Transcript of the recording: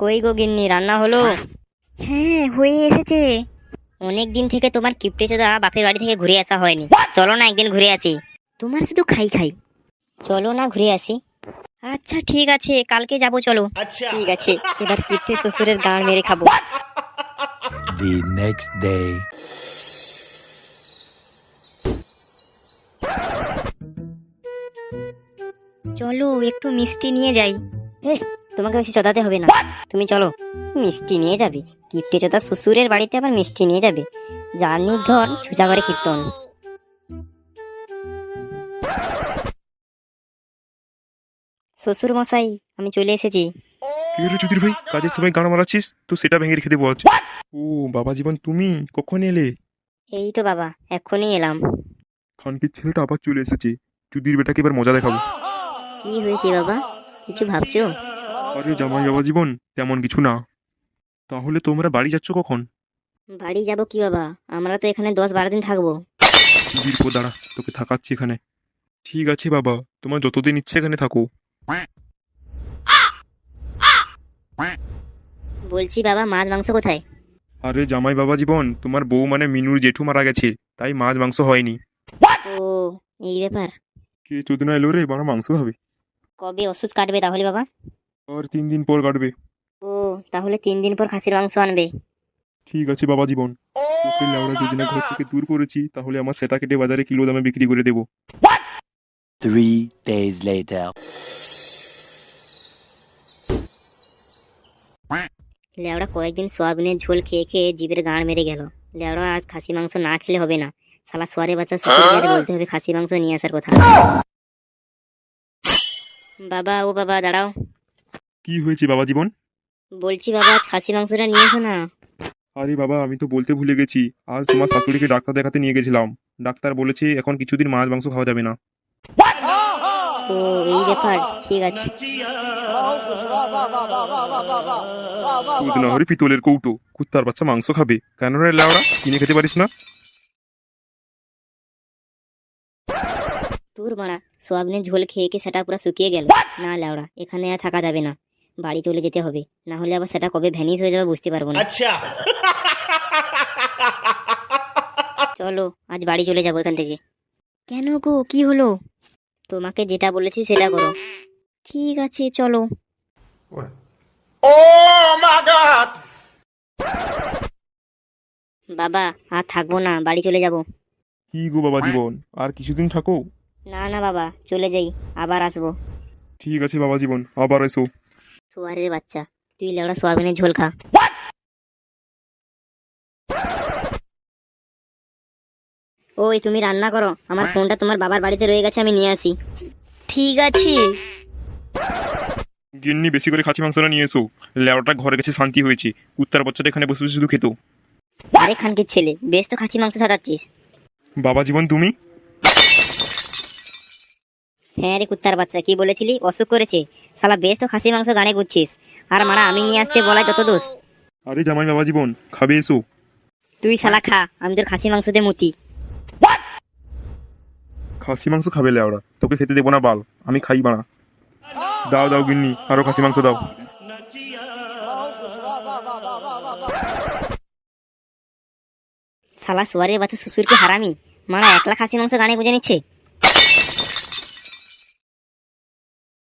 কই গো গিন্নি, রান্না হলো? হ্যাঁ, হয়ে এসেছে। অনেক দিন থেকে তোমার কিপ্টে চোদা বাপের বাড়ি থেকে ঘুরে আসা হয়নি। চলো না একদিন ঘুরে আসি। তোমার শুধু খাই খাই। চলো না ঘুরে আসি। আচ্ছা ঠিক আছে, কালকে যাবো, চলো। ঠিক আছে, এবার কিপ্টে শ্বশুরের গাঁড় মেরে খাবো। The next day. চলো একটু মিষ্টি নিয়ে যাই। তোমাকে বেশি চদাতে হবে না, তুমি চলো। মিষ্টি নিয়ে যাবে? কিপ্টে চোদা শ্বশুরের বাড়িতে আবার মিষ্টি নিয়ে যাবে? জানি ধর ছুচা করে কীর্তন। শ্বশুর মশাই, আমি চলে এসেছি। কি হলো চুদির ভাই, কাজের সময় গান মারাচ্ছিস তো সেটা ভেঙে রেখে দেবো আজ। ও বাবা জীবন, তুমি কখন এলে? এই তো বাবা, এক্ষুনি এলাম। খানকির ছেলেটা আবার চলে এসেছে। চুদির বেটাকে এবার মজা দেখাবো। কি হয়েছে বাবা, কিছু ভাবছো? আরে জামাই বাবা জীবন, তেমন কিছু না। তাহলে তোমরা বাড়ি যাচ্ছ কখন? বাড়ি যাব কি বাবা, আমরা তো এখানে 10-12 দিন থাকবো। চুদির পো, দাঁড়া, তোকে থাকাচ্ছি এখানে। ঠিক আছে বাবা, তোমার যতদিন ইচ্ছে এখানে থাকো। বলছি বাবা, মাছ মাংস কোথায়? আরে জামাই বাবা জীবন, তোমার বউ মানে মিনুর জেঠু মারা গেছে, তাই মাছ মাংস হয়নি। ও, এই ব্যাপার। কে চোদনা এলো রে, বাড়া মাংস হবে। কবে ওষুধ কাটবে তাহলে বাবা? আর 3 দিন পর কাটবে। ও, তাহলে 3 দিন পর খাসির মাংস আনবে। ঠিক আছে বাবা জীবন, তোকে লেওড়া যদি না ঘর থেকে দূর করেছি তাহলে আমার সেটা কেটে বাজারে কিলো দামে বিক্রি করে দেবো। 3 days later. লেওড়া কয়েকদিন সোয়াবিনের ঝোল খেয়ে খেয়ে জিভের গাঁড় মেরে গেল। লেওড়া আজ খাসি মাংস না খেলে হবে না। শালা সোয়ারে বাচ্চা শ্বশুরকে বলতে হবে খাসি মাংস নিয়ে আসার কথা। বাবা, ও বাবা দাঁড়াও। কি হয়েছে বাবা জীবন? বলছি বাবা, আজ খাসি মাংসটা নিয়ে এসো না। আরে বাবা, আমি তো বলতে ভুলে গেছি, আজ তোমার শাশুড়িকে ডাক্তার দেখাতে নিয়ে গেছিলাম। ডাক্তার বলেছে এখন কিছুদিন মাছ মাংস খাওয়া যাবে না। ও, এই ব্যাপার, ঠিক আছে। চোদ না হরে পিতলের কৌটো, কুত্তার বাচ্চা মাংস খাবে কেন রে লেওড়া, কিনে খেতে পারিস না? তোর মারা, সোয়াবিনের ঝোল খেয়ে খেয়ে সেটা পুরো শুকিয়ে গেল। না লেওড়া, এখানে আর থাকা যাবে না, বাড়ি চলে যেতে হবে, না হলে আবার সেটা কবে ভ্যানিশ হয়ে যাবে বুঝতে পারবো না। চলো আজ বাড়ি চলে যাবো এখান থেকে। কেন গো, কি হলো? তোমাকে যেটা বলেছি সেটা করো। ঠিক আছে চলো। বাবা, আর থাকবো না, বাড়ি চলে যাব। কি গো বাবা জীবন, আর কিছুদিন থাকো? না না বাবা, চলে যাই, আবার আসবো। ঠিক আছে বাবা জীবন, আবার এসো। সোয়ারের বাচ্চা, তুই লেওড়া সোয়াবিনের ঝোল খা। ওই তুমি রান্না করো, আমার ফোনটা তোমার বাবার বাড়িতে রয়ে গেছে, আমি নিয়ে আসি। ঠিক আছে। গিন্নি বেশি করে খাসি মাংসটা নিয়ে এসো। লেওড়াটা ঘরে গেছে, শান্তি হয়েছে। কুত্তার বাচ্চাটা এখানে বসে বসে শুধু খেত। আরে খানকির ছেলে, বেশ তো খাসি মাংস সাজাচ্ছিস। বাবা জীবন তুমি? হ্যাঁ রে কুত্তার বাচ্চা, কি বলেছিলি? অসুখ করেছে শালা, বেশ তো খাসি মাংস গানে গুচ্ছিস। আর মারা আমি নিয়ে আসতে বলাই তত দোষ। আরে জামাই বাবা জীবন, খাবে এসো। তুই শালা খা, আমি তোর খাসি মাংস দিয়ে মুতি। খাসি মাংস খাবে লেওড়া, তোকে খেতে দেবো না বাল, আমি খাই বানা। দাও দাও গিন্নি, আরো খাসি মাংস দাও। শালা সোয়ারের বাচ্চা শ্বশুরকে হারামি, মারা একলা খাসি মাংস গানে গুঁজে নিচ্ছে।